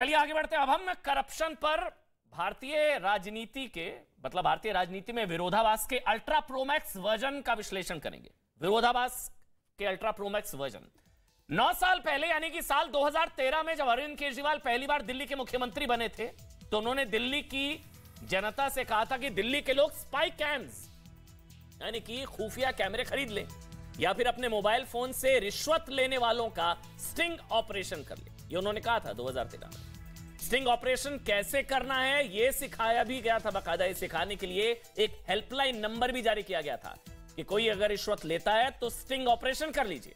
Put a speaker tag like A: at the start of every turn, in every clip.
A: चलिए आगे बढ़ते हैं। अब हम करप्शन पर भारतीय राजनीति में विरोधाभास के अल्ट्रा प्रोमैक्स वर्जन का विश्लेषण करेंगे। विरोधाभास के अल्ट्रा प्रोमैक्स वर्जन 9 साल पहले यानी कि साल 2013 में जब अरविंद केजरीवाल पहली बार दिल्ली के मुख्यमंत्री बने थे तो उन्होंने दिल्ली की जनता से कहा था कि दिल्ली के लोग स्पाई कैम्स यानी कि खुफिया कैमरे खरीद लें या फिर अपने मोबाइल फोन से रिश्वत लेने वालों का स्टिंग ऑपरेशन कर ले। ये उन्होंने कहा था 2013 में। स्टिंग ऑपरेशन कैसे करना है यह सिखाया भी गया था। बाकायदा ये सिखाने के लिए एक हेल्पलाइन नंबर भी जारी किया गया था कि कोई अगर रिश्वत लेता है तो स्टिंग ऑपरेशन कर लीजिए।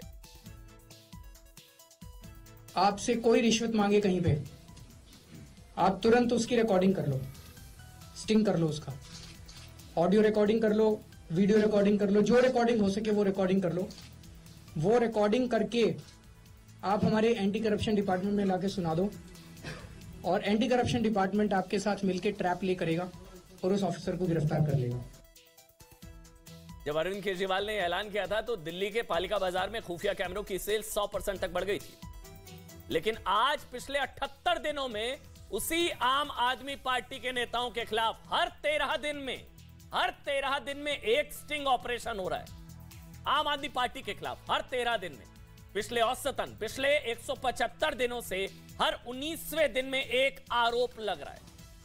B: आपसे कोई रिश्वत मांगे कहीं पे, आप तुरंत उसकी रिकॉर्डिंग कर लो, स्टिंग कर लो, उसका ऑडियो रिकॉर्डिंग कर लो, वीडियो रिकॉर्डिंग कर लो, जो रिकॉर्डिंग हो सके वो रिकॉर्डिंग कर लो। वो रिकॉर्डिंग करके आप हमारे एंटी करप्शन डिपार्टमेंट में लाके सुना दो और एंटी करप्शन डिपार्टमेंट आपके साथ मिलकर ट्रैप प्ले करेगा और उस ऑफिसर को गिरफ्तार कर लेगा।
A: जब अरविंद केजरीवाल ने ऐलान किया था तो दिल्ली के पालिका बाजार में खुफिया कैमरों की सेल 100% तक बढ़ गई थी, लेकिन आज पिछले 78 दिनों में उसी आम आदमी पार्टी के नेताओं के खिलाफ हर 13 दिन में एक स्टिंग ऑपरेशन हो रहा है। आम आदमी पार्टी के खिलाफ हर 13 दिन में, पिछले 175 दिनों से हर 19वें दिन में एक आरोप लग रहा है।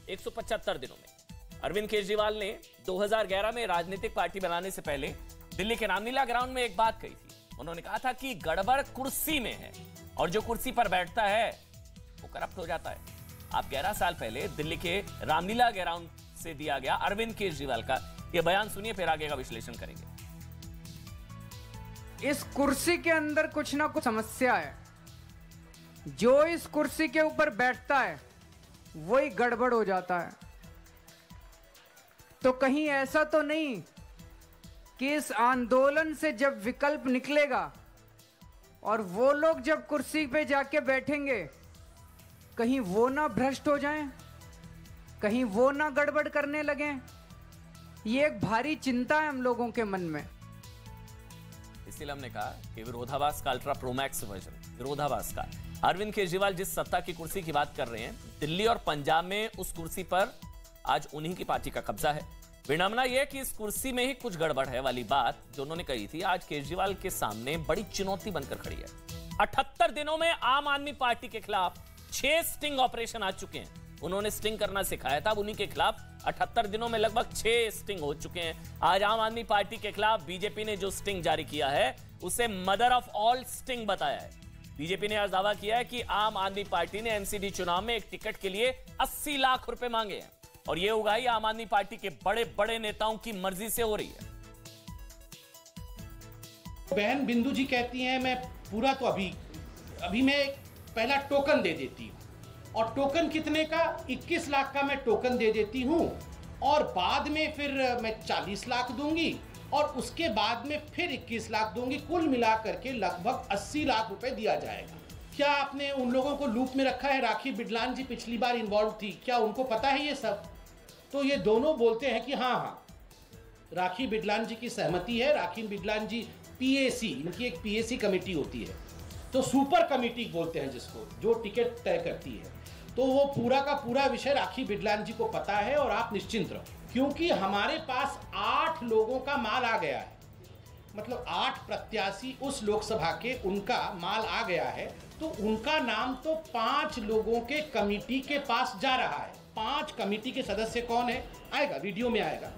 A: 175 दिनों में अरविंद केजरीवाल ने 2011 में राजनीतिक पार्टी बनाने से पहले दिल्ली के रामलीला ग्राउंड में एक बात कही थी। उन्होंने कहा था कि गड़बड़ कुर्सी में है और जो कुर्सी पर बैठता है वो करप्ट हो जाता है। आप 11 साल पहले दिल्ली के रामलीला ग्राउंड से दिया गया अरविंद केजरीवाल का यह बयान सुनिए, फिर आगे का विश्लेषण करेंगे।
C: इस कुर्सी के अंदर कुछ ना कुछ समस्या है। जो इस कुर्सी के ऊपर बैठता है वही गड़बड़ हो जाता है। तो कहीं ऐसा तो नहीं कि इस आंदोलन से जब विकल्प निकलेगा और वो लोग जब कुर्सी पे जाके बैठेंगे कहीं वो ना भ्रष्ट हो जाएं, कहीं वो ना गड़बड़ करने लगें। ये एक भारी चिंता है हम लोगों के मन में।
A: इसलिए हमने कहा कि विरोधाभास का अल्ट्रा प्रोमैक्स वर्जन, विरोधाभास का अरविंद केजरीवाल जिस सत्ता की कुर्सी की बात कर रहे हैं, दिल्ली और पंजाब में उस कुर्सी पर आज उन्हीं की पार्टी का कब्जा है। विडंबना यह कि इस कुर्सी में ही कुछ गड़बड़ है वाली बात जो उन्होंने कही थी आज केजरीवाल के सामने बड़ी चुनौती बनकर खड़ी है। 78 दिनों में आम आदमी पार्टी के खिलाफ 6 स्टिंग ऑपरेशन आ चुके हैं। उन्होंने स्टिंग करना सिखाया था, अब उन्हीं के खिलाफ 78 दिनों में लगभग 6 स्टिंग हो चुके हैं। आज आम आदमी पार्टी के खिलाफ बीजेपी ने जो स्टिंग जारी किया है उसे मदर ऑफ ऑल स्टिंग बताया है। बीजेपी ने आज दावा किया है कि आम आदमी पार्टी ने एमसीडी चुनाव में एक टिकट के लिए 80 लाख रुपए मांगे हैं और यह उगाही आम आदमी पार्टी के बड़े बड़े नेताओं की मर्जी से हो रही है।
D: बहन बिंदु जी कहती हैं मैं पूरा तो अभी मैं पहला टोकन दे देती हूं और टोकन कितने का, 21 लाख का मैं टोकन दे देती हूं और बाद में फिर मैं 40 लाख दूंगी और उसके बाद में फिर 21 लाख दूंगी, कुल मिलाकर के लगभग 80 लाख रुपए दिया जाएगा। क्या आपने उन लोगों को लूप में रखा है? राखी बिडलान जी पिछली बार इन्वॉल्व थी, क्या उनको पता है ये सब? तो ये दोनों बोलते हैं कि हाँ, राखी बिडलान जी की सहमति है। राखी बिडलान जी पीएसी, इनकी एक पीएसी कमेटी होती है, तो सुपर कमेटी बोलते हैं जिसको, जो टिकट तय करती है। तो वो पूरा का पूरा विषय राखी बिडलान जी को पता है और आप निश्चिंत रहो, क्योंकि हमारे पास 8 लोगों का माल आ गया है। मतलब 8 प्रत्याशी उस लोकसभा के, उनका माल आ गया है, तो उनका नाम तो 5 लोगों के कमेटी के पास जा रहा है। 5 कमेटी के सदस्य कौन है आएगा, वीडियो में आएगा।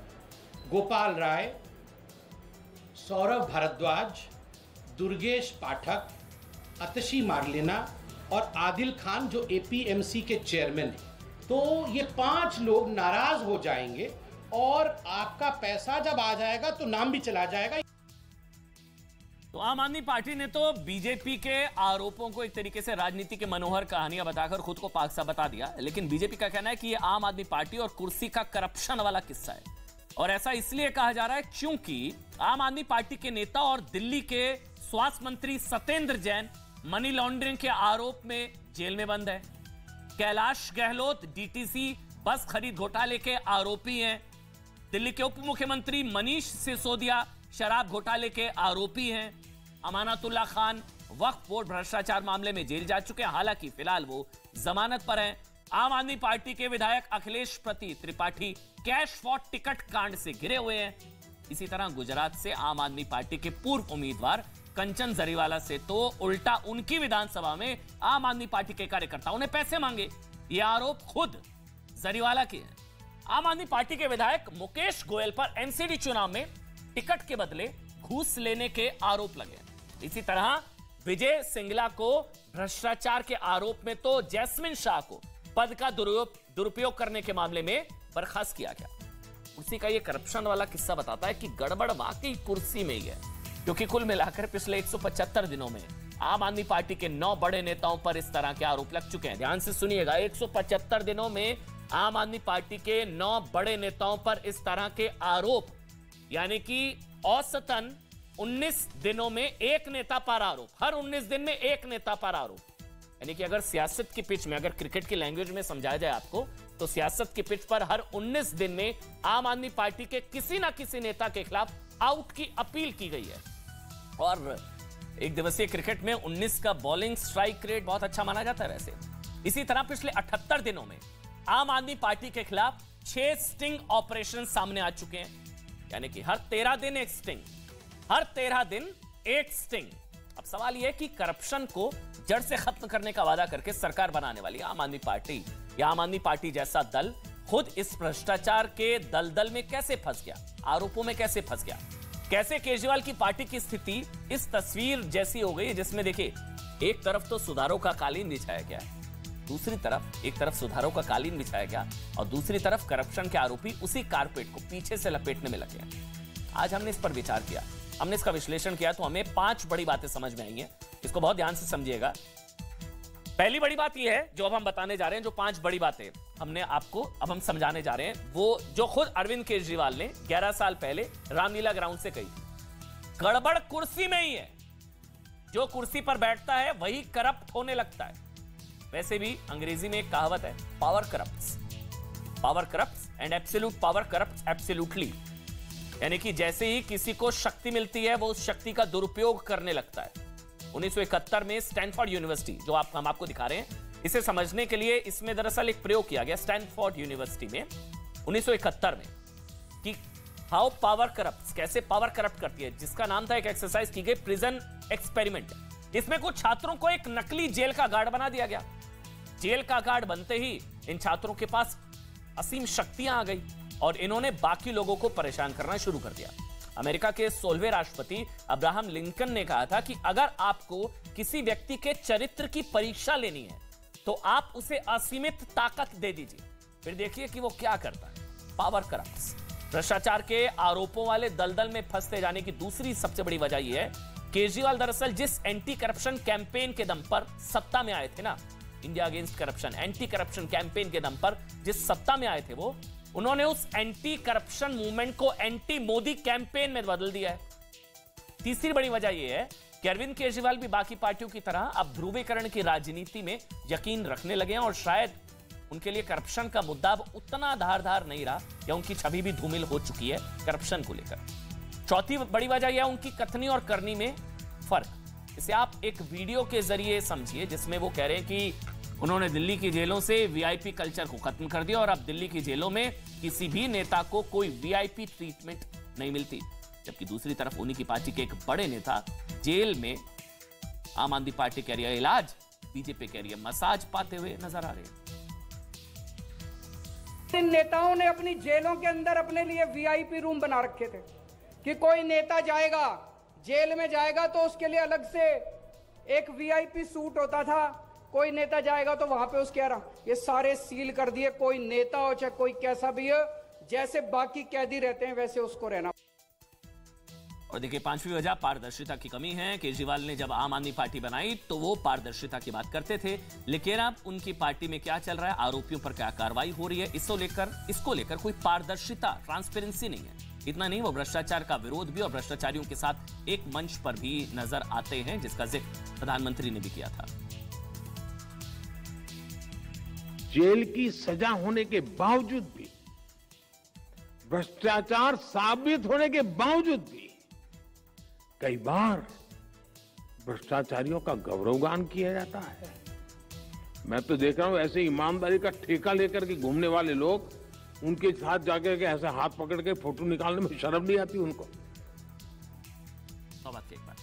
D: गोपाल राय, सौरभ भारद्वाज, दुर्गेश पाठक, अतशी मार्लेना और आदिल खान जो एपीएमसी के चेयरमैन हैं। तो ये 5 लोग नाराज हो जाएंगे और आपका पैसा जब आ जाएगा तो नाम भी चला जाएगा।
A: तो आम आदमी पार्टी ने तो बीजेपी के आरोपों को एक तरीके से राजनीति के मनोहर कहानियां बताकर खुद को पाक सा बता दिया, लेकिन बीजेपी का कहना है कि यह आम आदमी पार्टी और कुर्सी का करप्शन वाला किस्सा है। और ऐसा इसलिए कहा जा रहा है क्योंकि आम आदमी पार्टी के नेता और दिल्ली के स्वास्थ्य मंत्री सत्येंद्र जैन मनी लॉन्ड्रिंग के आरोप में जेल में बंद है। कैलाश गहलोत डीटीसी बस खरीद घोटाले के आरोपी हैं। दिल्ली के उप मुख्यमंत्री मनीष सिसोदिया शराब घोटाले के आरोपी हैं। अमानतुल्लाह खान वक्फ बोर्ड भ्रष्टाचार मामले में जेल जा चुके हैं। हालांकि फिलहाल वो जमानत पर हैं। आम आदमी पार्टी के विधायक अखिलेश प्रति त्रिपाठी कैश फॉर टिकट कांड से घिरे हुए हैं। इसी तरह गुजरात से आम आदमी पार्टी के पूर्व उम्मीदवार कंचन जरीवाला से तो उल्टा उनकी विधानसभा में आम आदमी पार्टी के कार्यकर्ताओं ने पैसे मांगे। ये आरोप खुद जरीवाला के हैं। आम आदमी पार्टी के विधायक मुकेश गोयल पर एमसीडी चुनाव में टिकट के बदले घूस लेने के आरोप लगे। इसी तरह विजय सिंगला को भ्रष्टाचार के आरोप में तो जैस्मिन शाह को पद का दुरुपयोग करने के मामले में बर्खास्त किया गया। उसी का ये करप्शन वाला किस्सा बताता है कि गड़बड़ वाकई कुर्सी में ही है, क्योंकि कुल मिलाकर पिछले 175 दिनों में आम आदमी पार्टी के 9 बड़े नेताओं पर इस तरह के आरोप लग चुके हैं। ध्यान से सुनिएगा, 175 दिनों में आम आदमी पार्टी के 9 बड़े नेताओं पर इस तरह के आरोप, यानी कि औसतन 19 दिनों में एक नेता पर आरोप, हर 19 दिन में एक नेता पर आरोप। यानी कि अगर सियासत की पिच में, अगर क्रिकेट की लैंग्वेज में समझाया जाए आपको, तो सियासत की पिच पर हर 19 दिन में आम आदमी पार्टी के किसी ना किसी नेता के खिलाफ आउट की अपील की गई है। और एक दिवसीय क्रिकेट में 19 का बॉलिंग स्ट्राइक रेट बहुत अच्छा माना जाता है वैसे। इसी तरह पिछले 78 दिनों में आम आदमी पार्टी के खिलाफ 6 स्टिंग ऑपरेशन सामने आ चुके हैं, यानी कि हर 13 दिन एक स्टिंग, हर 13 दिन एक स्टिंग। अब सवाल यह है कि करप्शन को जड़ से खत्म करने का वादा करके सरकार बनाने वाली आम आदमी पार्टी या आम आदमी पार्टी जैसा दल खुद इस भ्रष्टाचार के दलदल में कैसे फंस गया, आरोपों में कैसे फंस गया, कैसे केजरीवाल की पार्टी की स्थिति इस तस्वीर जैसी हो गई जिसमें देखिए एक तरफ तो सुधारों का कालीन बिछाया गया है, दूसरी तरफ एक तरफ सुधारों का कालीन बिछाया गया और दूसरी तरफ करप्शन के आरोपी उसी कारपेट को पीछे से लपेटने में लगे हैं। आज हमने इस पर विचार किया, हमने इसका विश्लेषण किया, तो हमें 5 बड़ी बातें समझ में आई हैं। इसको बहुत ध्यान से समझिएगा। पहली बड़ी बात यह है जो अब हम बताने जा रहे हैं, जो 5 बड़ी बातें हमने आपको अब हम समझाने जा रहे हैं, वो जो खुद अरविंद केजरीवाल ने 11 साल पहले रामलीला ग्राउंड से कही थी। गड़बड़ कुर्सी में ही है, जो कुर्सी पर बैठता है वही करप्ट होने लगता है। वैसे भी अंग्रेजी में एक कहावत है, power corrupts and absolute power corrupts absolutely. यानी कि जैसे ही किसी को शक्ति मिलती है वो उस शक्ति का दुरुपयोग करने लगता है। 1971 में स्टैनफोर्ड यूनिवर्सिटी, जो हम आपको दिखा रहे हैं, इसे समझने के लिए इसमें दरअसल एक प्रयोग किया गया स्टैनफोर्ड यूनिवर्सिटी में 1971 में, कि हाउ पावर करप्ट्स, कैसे पावर करप्ट करती है, जिसका नाम था, एक एक्सरसाइज की गई प्रिजन एक्सपेरिमेंट। इसमें कुछ छात्रों को एक नकली जेल का गार्ड बना दिया गया। जेल का गार्ड बनते ही इन छात्रों के पास असीम शक्तियां आ गई और इन्होंने बाकी लोगों को परेशान करना शुरू कर दिया। अमेरिका के 16वें राष्ट्रपति अब्राहम लिंकन ने कहा था कि अगर आपको किसी व्यक्ति के चरित्र की परीक्षा लेनी है तो आप उसे असीमित ताकत दे दीजिए, फिर देखिए कि वो क्या करता है। Power corrupts. भ्रष्टाचार के आरोपों वाले दलदल में फंसते जाने की दूसरी सबसे बड़ी वजह यह है, केजरीवाल दरअसल जिस एंटी करप्शन कैंपेन के दम पर सत्ता में आए थे ना, India against corruption, anti corruption campaign के दम पर जिस सत्ता में आए थे वो, उन्होंने उस एंटी करप्शन मूवमेंट को एंटी मोदी कैंपेन में बदल दिया है। तीसरी बड़ी वजह यह है कि अरविंद केजरीवाल भी बाकी पार्टियों की तरह अब ध्रुवीकरण की राजनीति में यकीन रखने लगे हैं और शायद उनके लिए करप्शन का मुद्दा अब उतना धारदार नहीं रहा, या उनकी छवि भी धूमिल हो चुकी है करप्शन को लेकर। चौथी बड़ी वजह यह है उनकी कथनी और करनी में फर्क। इसे आप एक वीडियो के जरिए समझिए जिसमें वो कह रहे हैं कि उन्होंने दिल्ली की जेलों से वीआईपी कल्चर को खत्म कर दिया और अब दिल्ली की जेलों में किसी भी नेता को कोई वीआईपी ट्रीटमेंट नहीं मिलती, जबकि दूसरी तरफ उन्हीं की पार्टी के एक बड़े नेता जेल में आम आदमी पार्टी कह रही है इलाज, बीजेपी कह रही है मसाज पाते हुए नजर आ रहे हैं।
C: इन नेताओं ने अपनी जेलों के अंदर अपने लिए वीआईपी रूम बना रखे थे कि कोई नेता जाएगा, जेल में जाएगा तो उसके लिए अलग से एक वीआईपी सूट होता था, कोई नेता जाएगा तो वहां पे उसके ये सारे सील कर दिए। कोई नेता हो चाहे कोई कैसा भी हो, जैसे बाकी कैदी रहते हैं वैसे उसको रहना।
A: और देखिए 5वीं वजह पारदर्शिता की कमी है। केजरीवाल ने जब आम आदमी पार्टी बनाई तो वो पारदर्शिता की बात करते थे, लेकिन अब उनकी पार्टी में क्या चल रहा है, आरोपियों पर क्या कार्रवाई हो रही है, इसको लेकर कोई पारदर्शिता, ट्रांसपेरेंसी नहीं है। इतना नहीं, वो भ्रष्टाचार का विरोध भी और भ्रष्टाचारियों के साथ एक मंच पर भी नजर आते हैं, जिसका जिक्र प्रधानमंत्री ने भी किया था।
E: जेल की सजा होने के बावजूद भी, भ्रष्टाचार साबित होने के बावजूद भी कई बार भ्रष्टाचारियों का गौरवगान किया जाता है। मैं तो देख रहा हूं ऐसे ईमानदारी का ठेका लेकर के घूमने वाले लोग, उनके साथ जाकर के ऐसे हाथ पकड़ के फोटो निकालने में शर्म नहीं आती उनको।
A: बात के एक बार